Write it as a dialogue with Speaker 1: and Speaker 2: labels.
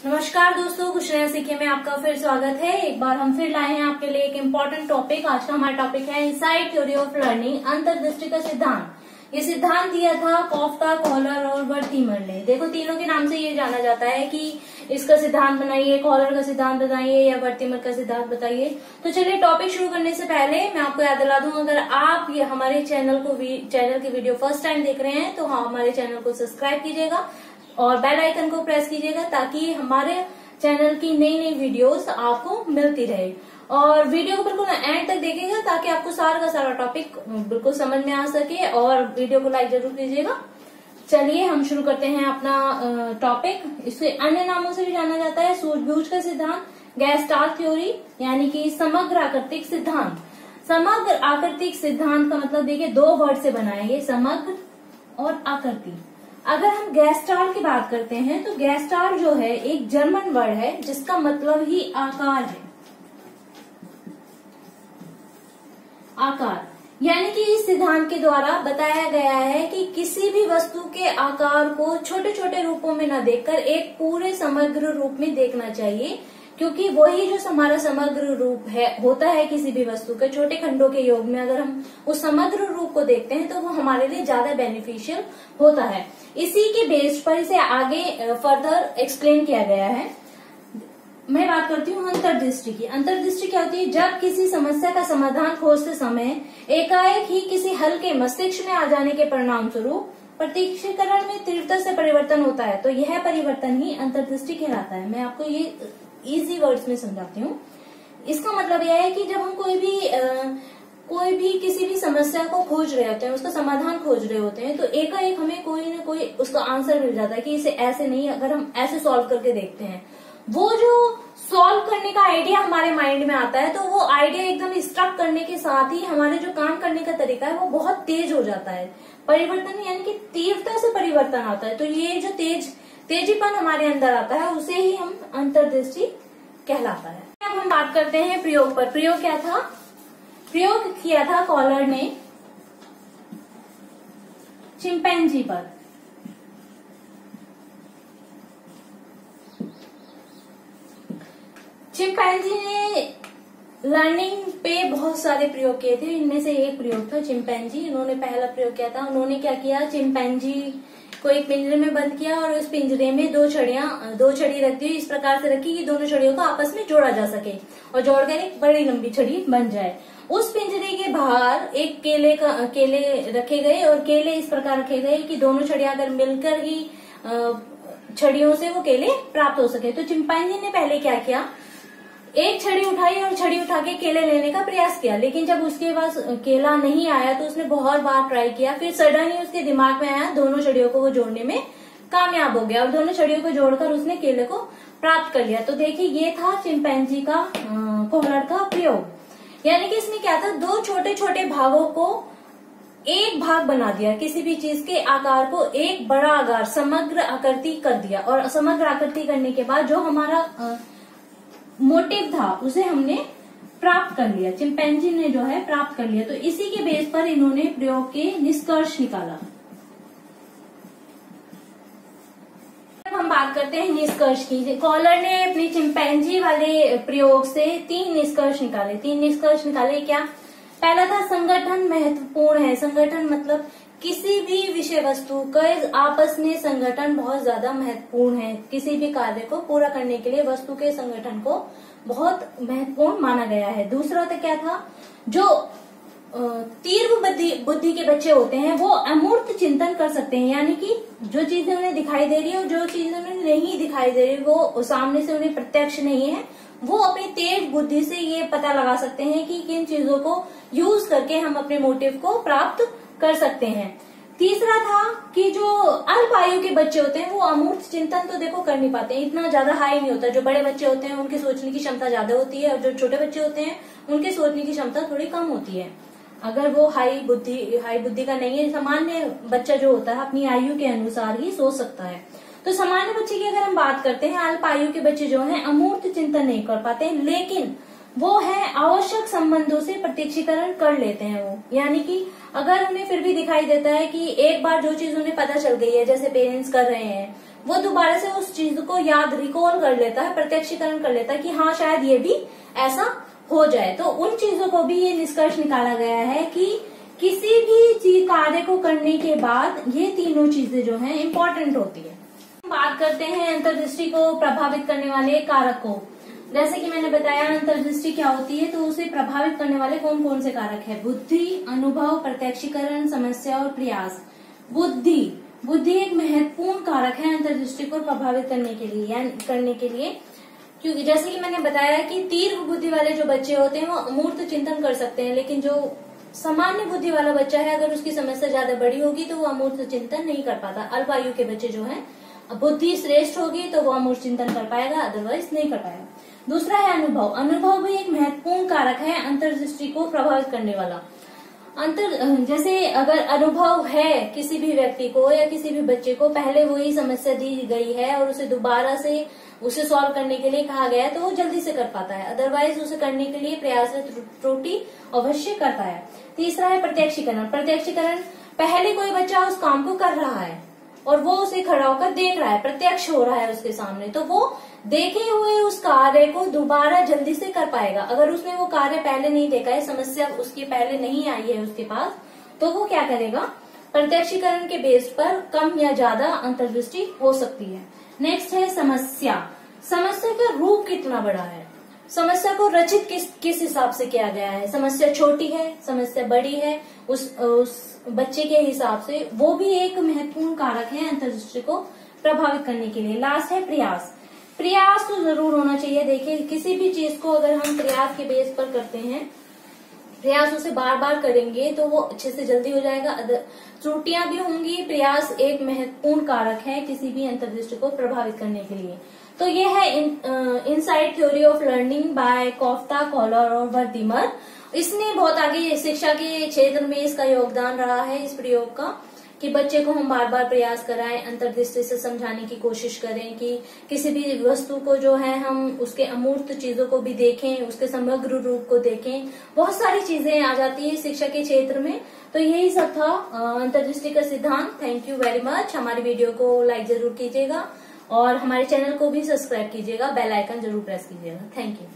Speaker 1: नमस्कार दोस्तों, कुछ नया सीखे में आपका फिर स्वागत है। एक बार हम फिर लाए हैं आपके लिए एक इम्पोर्टेंट टॉपिक। आज का हमारा टॉपिक है इनसाइड थ्योरी ऑफ लर्निंग, अंतर्दृष्टि का सिद्धांत। ये सिद्धांत दिया था कॉफ्ता, कॉलर और वर्थिमर ने। देखो, तीनों के नाम से ये जाना जाता है कि इसका सिद्धांत बनाइए, कॉलर का सिद्धांत बताइए या वर्थिमर का सिद्धांत बताइए। तो चलिए, टॉपिक शुरू करने से पहले मैं आपको याद दिला दूं, अगर आप ये हमारे चैनल की वीडियो फर्स्ट टाइम देख रहे हैं तो हमारे चैनल को सब्सक्राइब कीजिएगा और बेल आइकन को प्रेस कीजिएगा ताकि हमारे चैनल की नई नई वीडियोस आपको मिलती रहे। और वीडियो को बिल्कुल एंड तक देखिएगा ताकि आपको सारा का सारा टॉपिक बिल्कुल समझ में आ सके, और वीडियो को लाइक जरूर कीजिएगा। चलिए हम शुरू करते हैं अपना टॉपिक। इसे अन्य नामों से भी जाना जाता है सूझबूझ का सिद्धांत, गेस्टाल्ट थ्योरी यानी कि समग्र आकृतिक सिद्धांत। समग्र आकृतिक सिद्धांत का मतलब देखिए, दो वर्ड से बनाएंगे, समग्र और आकृति। अगर हम गेस्टाल्ट की बात करते हैं तो गेस्टाल्ट जो है एक जर्मन वर्ड है जिसका मतलब ही आकार है। आकार यानी कि इस सिद्धांत के द्वारा बताया गया है कि किसी भी वस्तु के आकार को छोटे छोटे रूपों में न देखकर एक पूरे समग्र रूप में देखना चाहिए, क्योंकि वही जो हमारा समग्र रूप होता है किसी भी वस्तु के छोटे खंडों के योग में। अगर हम उस समग्र रूप को देखते हैं तो वो हमारे लिए ज्यादा बेनिफिशियल होता है। इसी के बेस पर इसे आगे फर्दर एक्सप्लेन किया गया है। मैं बात करती हूँ अंतर्दृष्टि की। अंतर्दृष्टि क्या होती है? जब किसी समस्या का समाधान खोजते समय एकाएक ही किसी हल के मस्तिष्क में आ जाने के परिणाम स्वरूप प्रत्यक्षीकरण में तीव्रता से परिवर्तन होता है, तो यह परिवर्तन ही अंतर्दृष्टि कहलाता है। मैं आपको ये इजी वर्ड्स में समझाती हूँ। इसका मतलब यह है कि जब हम कोई भी किसी भी समस्या को खोज रहे होते हैं, उसका समाधान खोज रहे होते हैं, तो एकाएक हमें कोई ना कोई उसका आंसर मिल जाता है कि इसे ऐसे नहीं, अगर हम ऐसे सॉल्व करके देखते हैं, वो जो सॉल्व करने का आइडिया हमारे माइंड में आता है, तो वो आइडिया एकदम स्ट्रक करने के साथ ही हमारे जो काम करने का तरीका है वो बहुत तेज हो जाता है। परिवर्तन यानी कि तीव्रता से परिवर्तन आता है। तो ये जो तेजीपन हमारे अंदर आता है उसे ही हम अंतर्दृष्टि कहलाता है। अब हम बात करते हैं प्रयोग पर। प्रयोग क्या था? प्रयोग किया था कॉलर ने चिंपैंजी पर। चिंपैंजी ने लर्निंग पे बहुत सारे प्रयोग किए थे। इनमें से एक प्रयोग था चिंपैंजी। इन्होंने पहला प्रयोग किया था। उन्होंने क्या किया, चिंपैंजी को एक पिंजरे में बंद किया और उस पिंजरे में दो छड़ी रखती हुई इस प्रकार से रखी कि दोनों छड़ियों को आपस में जोड़ा जा सके और जोड़कर एक बड़ी लंबी छड़ी बन जाए। उस पिंजरे के बाहर एक केले रखे गए और केले इस प्रकार रखे गए कि दोनों छड़ियां अगर मिलकर ही छड़ियों से वो केले प्राप्त हो सके। तो चिंपैंजी ने पहले क्या किया, एक छड़ी उठाई और छड़ी उठा के केले लेने का प्रयास किया, लेकिन जब उसके पास केला नहीं आया तो उसने बहुत बार ट्राई किया। फिर सडनली उसके दिमाग में आया, दोनों छड़ियों को वो जोड़ने में कामयाब हो गया और दोनों छड़ियों को जोड़कर उसने केले को प्राप्त कर लिया। तो देखिए, ये था चिंपैंजी का कॉलर का प्रयोग। यानी कि इसने क्या था, दो छोटे छोटे भागों को एक भाग बना दिया, किसी भी चीज के आकार को एक बड़ा आकार समग्र आकृति कर दिया, और समग्र आकृति करने के बाद जो हमारा मोटिव था उसे हमने प्राप्त कर लिया। चिंपैंजी ने जो है प्राप्त कर लिया। तो इसी के बेस पर इन्होंने प्रयोग के निष्कर्ष निकाला। अब हम बात करते हैं निष्कर्ष की। कॉलर ने अपनी चिंपैंजी वाले प्रयोग से तीन निष्कर्ष निकाले। क्या? पहला था, संगठन महत्वपूर्ण है। संगठन मतलब किसी भी विषय वस्तु का आपस में संगठन बहुत ज्यादा महत्वपूर्ण है। किसी भी कार्य को पूरा करने के लिए वस्तु के संगठन को बहुत महत्वपूर्ण माना गया है। दूसरा तो क्या था, जो तीव्र बुद्धि के बच्चे होते हैं वो अमूर्त चिंतन कर सकते हैं, यानी कि जो चीजें उन्हें दिखाई दे रही है और जो चीजें उन्हें नहीं दिखाई दे रही, वो सामने से उन्हें प्रत्यक्ष नहीं है, वो अपनी तेज बुद्धि से ये पता लगा सकते हैं कि किन चीजों को यूज करके हम अपने मोटिव को प्राप्त कर सकते हैं। तीसरा था कि जो अल्प आयु के बच्चे होते हैं वो अमूर्त चिंतन तो देखो कर नहीं पाते, इतना ज्यादा हाई नहीं होता। जो बड़े बच्चे होते हैं उनकी सोचने की क्षमता ज्यादा होती है और जो छोटे बच्चे होते हैं उनकी सोचने की क्षमता थोड़ी कम होती है। अगर वो हाई बुद्धि का नहीं है, सामान्य बच्चा जो होता है अपनी आयु के अनुसार ही सोच सकता है। तो सामान्य बच्चे की अगर हम बात करते हैं, अल्प आयु के बच्चे जो हैं अमूर्त चिंतन नहीं कर पाते, लेकिन वो है आवश्यक संबंधों से प्रत्यक्षीकरण कर लेते हैं। वो यानी कि अगर उन्हें फिर भी दिखाई देता है कि एक बार जो चीज उन्हें पता चल गई है, जैसे पेरेंट्स कर रहे हैं, वो दोबारा से उस चीज को याद रिकॉल कर लेता है, प्रत्यक्षीकरण कर लेता है कि हाँ शायद ये भी ऐसा हो जाए। तो उन चीजों को भी ये निष्कर्ष निकाला गया है कि किसी भी चीज कार्य को करने के बाद ये तीनों चीजें जो हैं इम्पोर्टेंट होती है। बात करते हैं अंतर्दृष्टि को प्रभावित करने वाले कारक को। जैसे कि मैंने बताया अंतर्दृष्टि क्या होती है, तो उसे प्रभावित करने वाले कौन कौन से कारक है? बुद्धि, अनुभव, प्रत्यक्षीकरण, समस्या और प्रयास। बुद्धि एक महत्वपूर्ण कारक है अंतर्दृष्टि को प्रभावित करने के लिए, क्योंकि जैसे कि मैंने बताया कि तीव्र बुद्धि वाले जो बच्चे होते हैं वो अमूर्त चिंतन कर सकते हैं, लेकिन जो सामान्य बुद्धि वाला बच्चा है अगर उसकी समस्या ज्यादा बड़ी होगी तो वो अमूर्त चिंतन नहीं कर पाता। अल्प आयु के बच्चे जो है बुद्धि श्रेष्ठ होगी तो वो अमूर्त चिंतन कर पाएगा, अदरवाइज नहीं कर पाएगा। दूसरा है अनुभव। अनुभव भी एक महत्वपूर्ण कारक है अंतर्दृष्टि को प्रभावित करने वाला। जैसे अगर अनुभव है किसी भी व्यक्ति को या किसी भी बच्चे को, पहले वही समस्या दी गई है और उसे दोबारा से उसे सॉल्व करने के लिए कहा गया है तो वो जल्दी से कर पाता है, अदरवाइज उसे करने के लिए प्रयास में त्रुटि अवश्य करता है। तीसरा है प्रत्यक्षीकरण। प्रत्यक्षीकरण, पहले कोई बच्चा उस काम को कर रहा है और वो उसे खड़ा होकर देख रहा है, प्रत्यक्ष हो रहा है उसके सामने, तो वो देखे हुए उस कार्य को दोबारा जल्दी से कर पाएगा। अगर उसने वो कार्य पहले नहीं देखा है, समस्या उसकी पहले नहीं आई है उसके पास, तो वो क्या करेगा? प्रत्यक्षीकरण के बेस पर कम या ज्यादा अंतर्दृष्टि हो सकती है। नेक्स्ट है समस्या। समस्या का रूप कितना बड़ा है, समस्या को रचित किस हिसाब से किया गया है, समस्या छोटी है, समस्या बड़ी है, उस बच्चे के हिसाब से, वो भी एक महत्वपूर्ण कारक है अंतर्दृष्टि को प्रभावित करने के लिए। लास्ट है प्रयास। प्रयास तो जरूर होना चाहिए। देखिए किसी भी चीज को अगर हम प्रयास के बेस पर करते हैं, प्रयास उसे बार बार करेंगे तो वो अच्छे से जल्दी हो जाएगा। त्रुटियां भी होंगी। प्रयास एक महत्वपूर्ण कारक है किसी भी अंतर्दृष्टि को प्रभावित करने के लिए। तो ये है insight theory of learning by Koffka, Kohler और वर्दीमर। इसने बहुत आगे शिक्षा के क्षेत्र में इसका योगदान रहा है, इस प्रयोग का, कि बच्चे को हम बार बार प्रयास कराएं, अंतर्दृष्टि से समझाने की कोशिश करें कि किसी भी वस्तु को जो है हम उसके अमूर्त चीजों को भी देखें, उसके समग्र रूप को देखें। बहुत सारी चीजें आ जाती है शिक्षा के क्षेत्र में। तो यही सब था अंतर्दृष्टि का सिद्धांत। Thank you very much. हमारी वीडियो को लाइक जरूर कीजिएगा और हमारे चैनल को भी सब्सक्राइब कीजिएगा, बेल आइकन जरूर प्रेस कीजिएगा। Thank you.